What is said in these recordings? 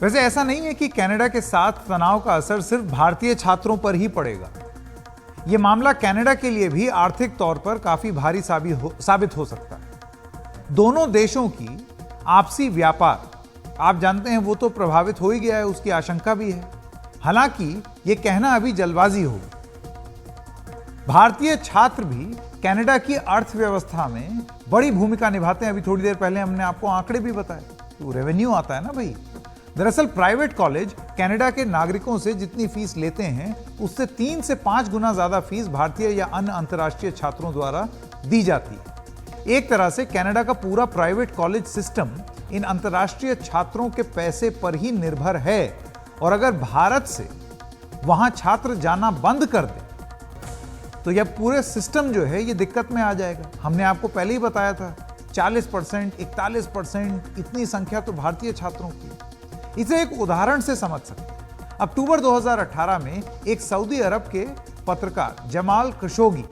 वैसे ऐसा नहीं है कि कनाडा के साथ तनाव का असर सिर्फ भारतीय छात्रों पर ही पड़ेगा। यह मामला कनाडा के लिए भी आर्थिक तौर पर काफी भारी साबित हो सकता है। दोनों देशों की आपसी व्यापार, आप जानते हैं, वो तो प्रभावित हो ही गया है, उसकी आशंका भी है। हालांकि यह कहना अभी जल्दबाजी होगी। भारतीय छात्र भी कनाडा की अर्थव्यवस्था में बड़ी भूमिका निभाते हैं। अभी थोड़ी देर पहले हमने आपको आंकड़े भी बताए, तो रेवेन्यू आता है ना भाई। दरअसल प्राइवेट कॉलेज कनाडा के नागरिकों से जितनी फीस लेते हैं उससे 3 से 5 गुना ज्यादा फीस भारतीय या अन्य अंतर्राष्ट्रीय छात्रों द्वारा दी जाती है। एक तरह से कनाडा का पूरा प्राइवेट कॉलेज सिस्टम इन अंतर्राष्ट्रीय छात्रों के पैसे पर ही निर्भर है। और अगर भारत से वहां छात्र जाना बंद कर दे तो यह पूरे सिस्टम जो है ये दिक्कत में आ जाएगा। हमने आपको पहले ही बताया था 40%, 41% इतनी संख्या तो भारतीय छात्रों की। इसे एक उदाहरण से समझ सकते हैं। अक्टूबर 2018 में एक सऊदी अरब के पत्रकार जमाल खशोगी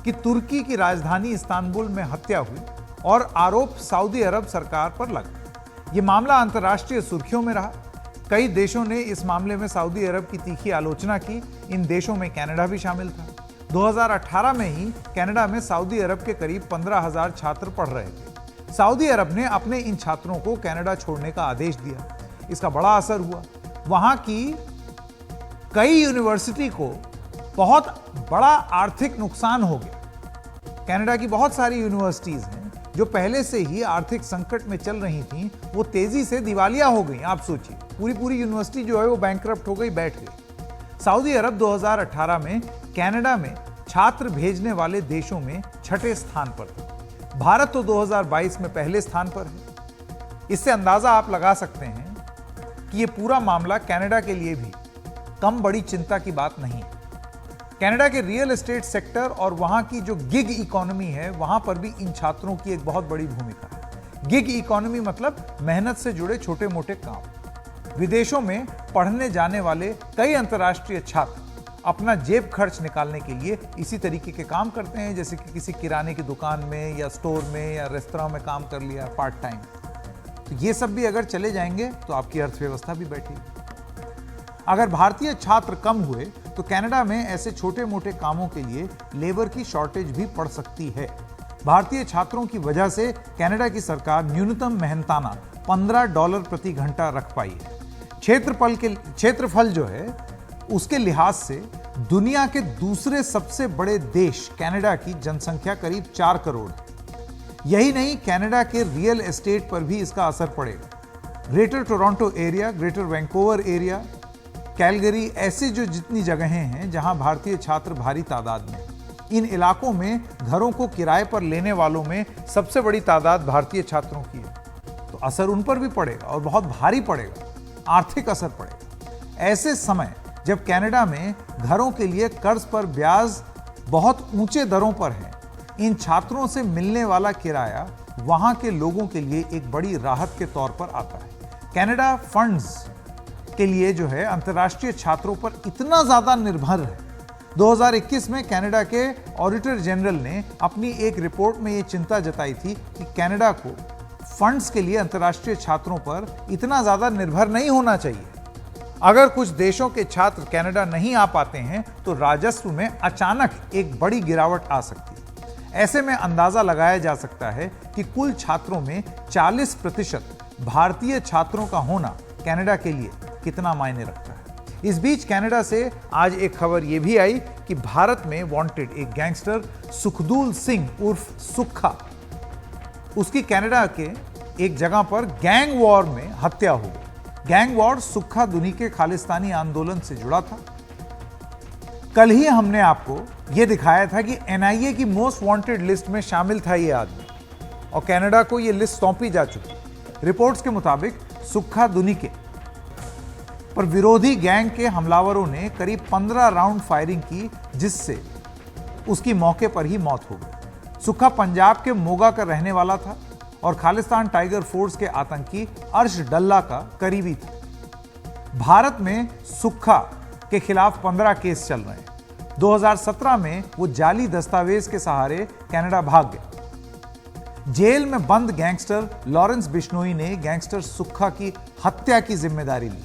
की तुर्की की राजधानी इस्तांबुल में हत्या हुई और आरोप सऊदी अरब सरकार पर लगा। यह मामला अंतर्राष्ट्रीय सुर्खियों में रहा। कई देशों ने इस मामले में सऊदी अरब की तीखी आलोचना की। इन देशों में कनाडा भी शामिल था। 2018 में ही कनाडा में सऊदी अरब के करीब 15,000 छात्र पढ़ रहे थे। सऊदी अरब ने अपने इन छात्रों को कनाडा छोड़ने का आदेश दिया। इसका बड़ा असर हुआ। वहां की कई यूनिवर्सिटी को बहुत बड़ा आर्थिक नुकसान हो गया। कनाडा की बहुत सारी यूनिवर्सिटीज हैं जो पहले से ही आर्थिक संकट में चल रही थीं, वो तेजी से दिवालिया हो गई। आप सोचिए, पूरी यूनिवर्सिटी जो है वो बैंकरप्ट हो गई, बैठ गई। सऊदी अरब 2018 में कनाडा में छात्र भेजने वाले देशों में 6ठे स्थान पर था। भारत तो 2022 में पहले स्थान पर है। इससे अंदाजा आप लगा सकते हैं कि यह पूरा मामला कनाडा के लिए भी कम बड़ी चिंता की बात नहीं है। कनाडा के रियल एस्टेट सेक्टर और वहां की जो गिग इकोनॉमी है, वहां पर भी इन छात्रों की एक बहुत बड़ी भूमिका है। गिग इकोनॉमी मतलब मेहनत से जुड़े छोटे मोटे काम। विदेशों में पढ़ने जाने वाले कई अंतर्राष्ट्रीय छात्र अपना जेब खर्च निकालने के लिए इसी तरीके के काम करते हैं, जैसे कि किसी किराने की दुकान में या स्टोर में या रेस्तरां में काम कर लिया पार्ट टाइम। तो ये सब भी अगर चले जाएंगे तो आपकी अर्थव्यवस्था भी बैठेगी। अगर भारतीय छात्र कम हुए तो कनाडा में ऐसे छोटे मोटे कामों के लिए लेबर की शॉर्टेज भी पड़ सकती है। भारतीय छात्रों की वजह से कनाडा की सरकार न्यूनतम मेहनताना $15 प्रति घंटा रख पाई है। क्षेत्रफल जो है उसके लिहाज से दुनिया के दूसरे सबसे बड़े देश कनाडा की जनसंख्या करीब 4 करोड़ है। यही नहीं, कनाडा के रियल एस्टेट पर भी इसका असर पड़ेगा। Greater Toronto area, greater Vancouver area, Calgary, ऐसे जो जितनी जगहें हैं जहां भारतीय छात्र भारी तादाद में, इन इलाकों में घरों को किराए पर लेने वालों में सबसे बड़ी तादाद भारतीय छात्रों की है। तो असर उन पर भी पड़ेगा और बहुत भारी पड़ेगा, आर्थिक असर पड़ेगा। ऐसे समय जब कनाडा में घरों के लिए कर्ज पर ब्याज बहुत ऊंचे दरों पर है, इन छात्रों से मिलने वाला किराया वहां के लोगों के लिए एक बड़ी राहत के तौर पर आता है। कनाडा फंड्स के लिए जो है अंतर्राष्ट्रीय छात्रों पर इतना ज्यादा निर्भर है। 2021 में कनाडा के ऑडिटर जनरल ने अपनी एक रिपोर्ट में यह चिंता जताई थी कि कनाडा को फंड्स के लिए अंतर्राष्ट्रीय छात्रों पर इतना ज्यादा निर्भर नहीं होना चाहिए। अगर कुछ देशों के छात्र कनाडा नहीं आ पाते हैं तो राजस्व में अचानक एक बड़ी गिरावट आ सकती है। ऐसे में अंदाजा लगाया जा सकता है कि कुल छात्रों में 40% भारतीय छात्रों का होना कनाडा के लिए कितना मायने रखता है। इस बीच कनाडा से आज एक खबर यह भी आई कि भारत में वांटेड एक गैंगस्टर सुखदूल सिंह उर्फ सुक्खा, उसकी कनाडा के एक जगह पर गैंग वॉर में हत्या हो गई। गैंग वॉर सुक्खा दुनी के खालिस्तानी आंदोलन से जुड़ा था। कल ही हमने आपको यह दिखाया था कि एनआईए की मोस्ट वांटेड लिस्ट में शामिल था यह आदमी और कनाडा को यह लिस्ट सौंपी जा चुकी। रिपोर्ट्स के मुताबिक सुक्खा दुनी के पर विरोधी गैंग के हमलावरों ने करीब 15 राउंड फायरिंग की, जिससे उसकी मौके पर ही मौत हो गई। सुक्खा पंजाब के मोगा का रहने वाला था और खालिस्तान टाइगर फोर्स के आतंकी अर्श डल्ला का करीबी था। भारत में सुक्खा के खिलाफ 15 केस चल रहे हैं। 2017 में वो जाली दस्तावेज के सहारे कनाडा भाग गया। जेल में बंद गैंगस्टर लॉरेंस बिश्नोई ने गैंगस्टर सुक्खा की हत्या की जिम्मेदारी ली।